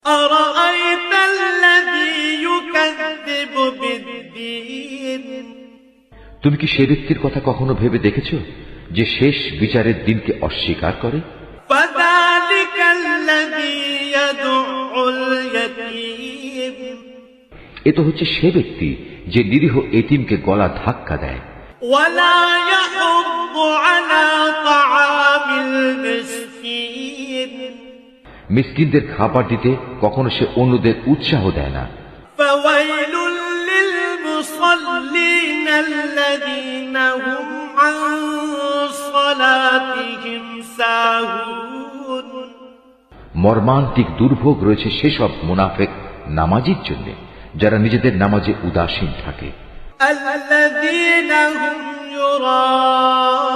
أرأيت الذي يكذب بالدين তুমি কি সে ব্যক্তির কথা কখনো ভেবে দেখেছো যে শেষ বিচারের দিনকে অস্বীকার করে? فذلك الذي يدع اليتيم এ তো হচ্ছে সে ব্যক্তি যে নিরীহ এতিমকে গলা ধাক্কা দেয়। ولا يحض على طعام المسكين মিসকিনদের খাবার দিতে কখনো সে অন্যদের উৎসাহ দেয় না। فويل للمصلين الذين هم عن صلاتهم ساهون মর্মান্তিক দুর্ভোগ রয়েছে সেসব মুনাফিক নামাজীর জন্য যারা নিজেদের নামাজে উদাসীন থাকে। الذين هم يراءون